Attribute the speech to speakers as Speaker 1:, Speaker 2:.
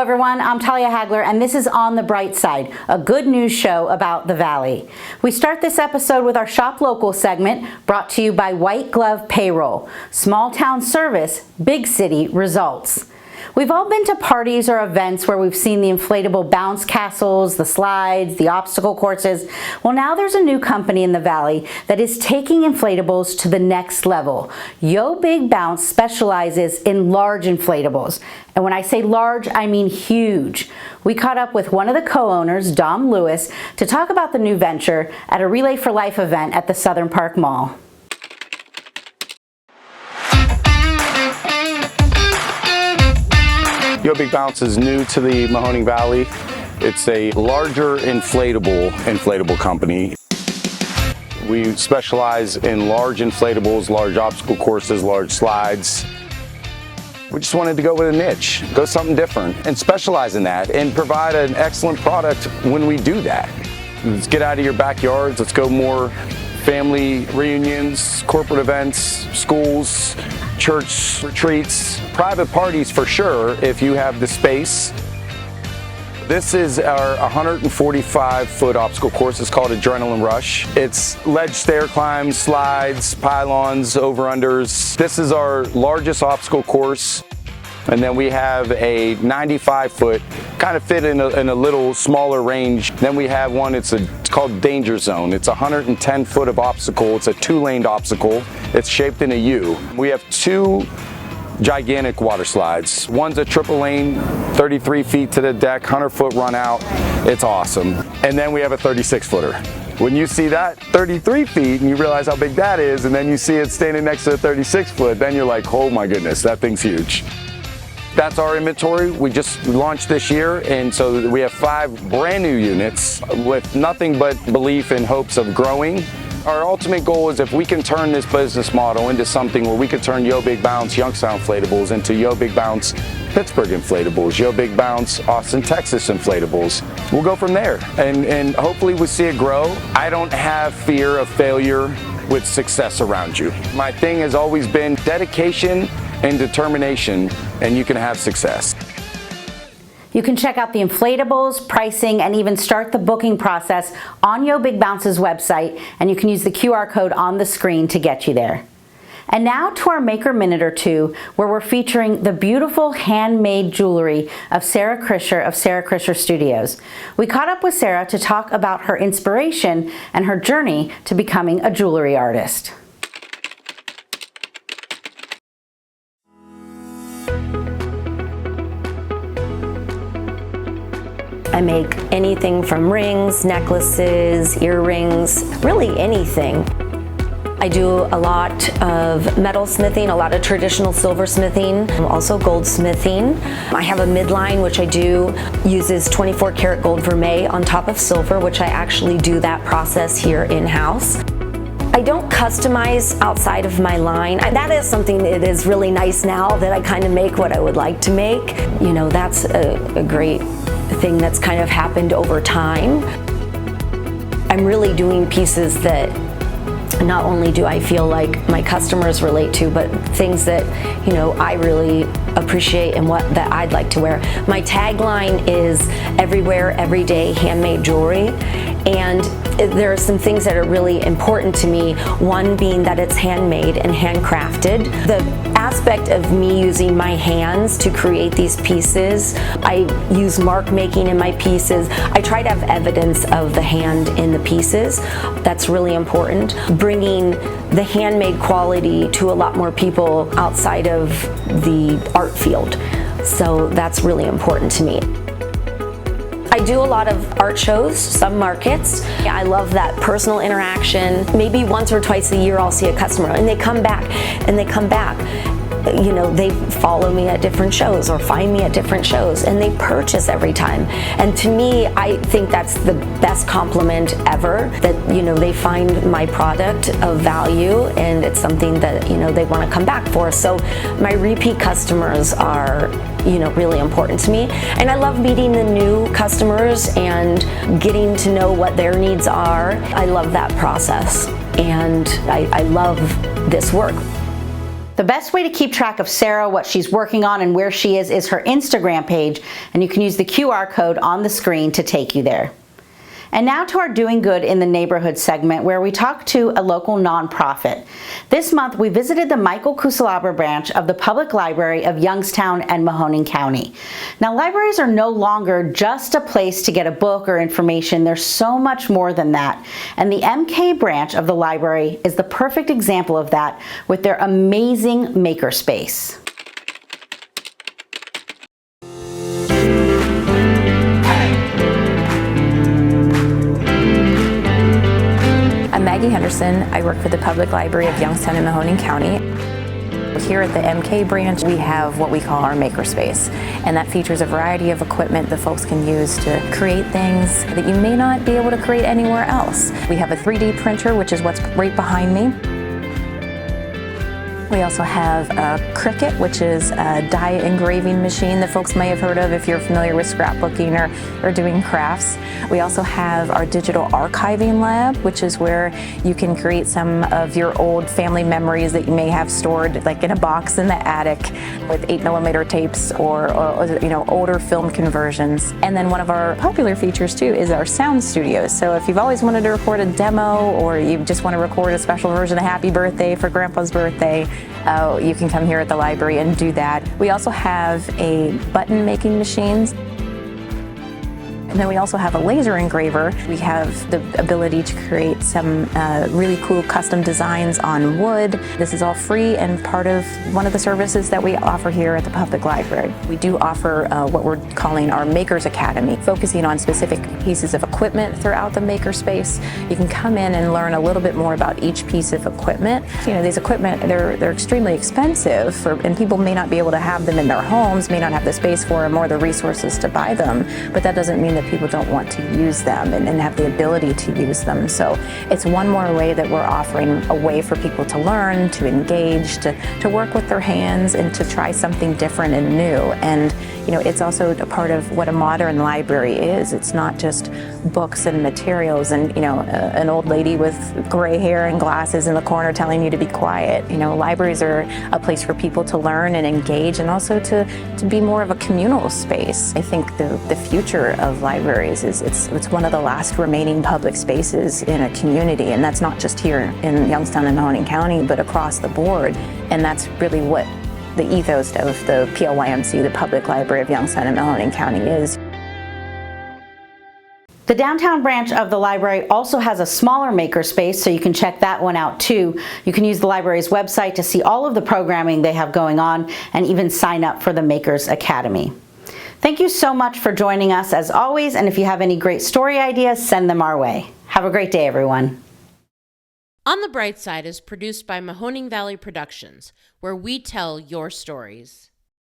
Speaker 1: everyone, I'm Talia Hagler, and this is On the Bright Side, a good news show about the Valley. We start this episode with our Shop Local segment, brought to you by White Glove Payroll. Small town service, big city results. We've all been to parties or events where we've seen the inflatable bounce castles, the slides, the obstacle courses. Well, now there's a new company in the Valley that is taking inflatables to the next level. Yo Big Bounce specializes in large inflatables. And when I say large, I mean huge. We caught up with one of the co-owners, Dom Lewis, to talk about the new venture at a Relay for Life event at the Southern Park Mall.
Speaker 2: Yo Big Bounce is new to the Mahoning Valley. It's a larger inflatable company. We specialize in large inflatables, large obstacle courses, large slides. We just wanted to go with a niche, go something different, and specialize in that, and provide an excellent product when we do that. Let's get out of your backyards, let's go more family reunions, corporate events, schools, church retreats, private parties for sure if you have the space. This is our 145-foot obstacle course. It's called Adrenaline Rush. It's ledge stair climbs, slides, pylons, over-unders. This is our largest obstacle course. And then we have a 95-foot, kind of fit in a little smaller range. Then we have one, it's called Danger Zone. It's 110 foot of obstacle. It's a two-laned obstacle. It's shaped in a U. We have two gigantic water slides. One's a triple lane, 33 feet to the deck, 100-foot run out. It's awesome. And then we have a 36-footer. When you see that 33 feet and you realize how big that is, and then you see it standing next to a 36-foot, then you're like, oh my goodness, that thing's huge. That's our inventory. We just launched this year, and so we have 5 brand new units with nothing but belief and hopes of growing. Our ultimate goal is if we can turn this business model into something where we could turn Yo Big Bounce Youngstown Inflatables into Yo Big Bounce Pittsburgh Inflatables, Yo Big Bounce Austin, Texas Inflatables. We'll go from there, and hopefully we see it grow. I don't have fear of failure with success around you. My thing has always been dedication and determination, and you can have success.
Speaker 1: You can check out the inflatables, pricing, and even start the booking process on Yo Big Bounce's website, and you can use the QR code on the screen to get you there. And now to our Maker Minute or Two, where we're featuring the beautiful handmade jewelry of Sarah Krischer of Sarah Krischer Studios. We caught up with Sarah to talk about her inspiration and her journey to becoming a jewelry artist.
Speaker 3: I make anything from rings, necklaces, earrings, really anything. I do a lot of metal smithing, a lot of traditional silversmithing, also goldsmithing. I have a midline which I do uses 24 karat gold vermeil on top of silver, which I actually do that process here in-house. I don't customize outside of my line. That is something that is really nice now, that I kind of make what I would like to make. You know, that's a great thing that's kind of happened over time. I'm really doing pieces that not only do I feel like my customers relate to, but things that, you know, I really appreciate and that I'd like to wear. My tagline is everywhere, every day, handmade jewelry. And there are some things that are really important to me, one being that it's handmade and handcrafted. The aspect of me using my hands to create these pieces, I use mark making in my pieces. I try to have evidence of the hand in the pieces. That's really important. Bringing the handmade quality to a lot more people outside of the art field. So that's really important to me. I do a lot of art shows, some markets. I love that personal interaction. Maybe once or twice a year I'll see a customer and they come back and they come back. You know, they follow me at different shows or find me at different shows and they purchase every time. And to me, I think that's the best compliment ever, that, you know, they find my product of value and it's something that, you know, they want to come back for. So my repeat customers are, you know, really important to me. And I love meeting the new customers and getting to know what their needs are. I love that process and I love this work.
Speaker 1: The best way to keep track of Sarah, what she's working on, and where she is her Instagram page, and you can use the QR code on the screen to take you there. And now to our Doing Good in the Neighborhood segment, where we talk to a local nonprofit. This month, we visited the Michael Kusalabra branch of the Public Library of Youngstown and Mahoning County. Now, libraries are no longer just a place to get a book or information. There's so much more than that. And the MK branch of the library is the perfect example of that with their amazing makerspace.
Speaker 3: I'm Maggie Henderson. I work for the Public Library of Youngstown and Mahoning County. Here at the MK branch, we have what we call our makerspace, and that features a variety of equipment that folks can use to create things that you may not be able to create anywhere else. We have a 3D printer, which is what's right behind me. We also have a Cricut, which is a die engraving machine that folks may have heard of if you're familiar with scrapbooking or doing crafts. We also have our digital archiving lab, which is where you can create some of your old family memories that you may have stored like in a box in the attic with 8mm tapes or older film conversions. And then one of our popular features too is our sound studios. So if you've always wanted to record a demo or you just want to record a special version of Happy Birthday for Grandpa's birthday, you can come here at the library and do that. We also have a button making machines. And then we also have a laser engraver. We have the ability to create some really cool custom designs on wood. This is all free and part of one of the services that we offer here at the Public Library. We do offer what we're calling our Makers Academy, focusing on specific pieces of equipment throughout the makerspace. You can come in and learn a little bit more about each piece of equipment. You know, these equipment, they're extremely expensive, and people may not be able to have them in their homes, may not have the space for them or the resources to buy them, but that doesn't mean that people don't want to use them and have the ability to use them. So it's one more way that we're offering a way for people to learn, to engage, to work with their hands and to try something different and new. And you know, it's also a part of what a modern library is. It's not just books and materials and, you know, an old lady with gray hair and glasses in the corner telling you to be quiet. You know, libraries are a place for people to learn and engage and also to be more of a communal space. I think the future of libraries is it's one of the last remaining public spaces in a community, and that's not just here in Youngstown and Mahoning County, but across the board. And that's really what the ethos of the PLYMC, the Public Library of Youngstown and Mahoning County, is.
Speaker 1: The downtown branch of the library also has a smaller makerspace, so you can check that one out too. You can use the library's website to see all of the programming they have going on and even sign up for the Makers Academy. Thank you so much for joining us as always, and if you have any great story ideas, send them our way. Have a great day, everyone.
Speaker 4: On the Bright Side is produced by Mahoning Valley Productions, where we tell your stories.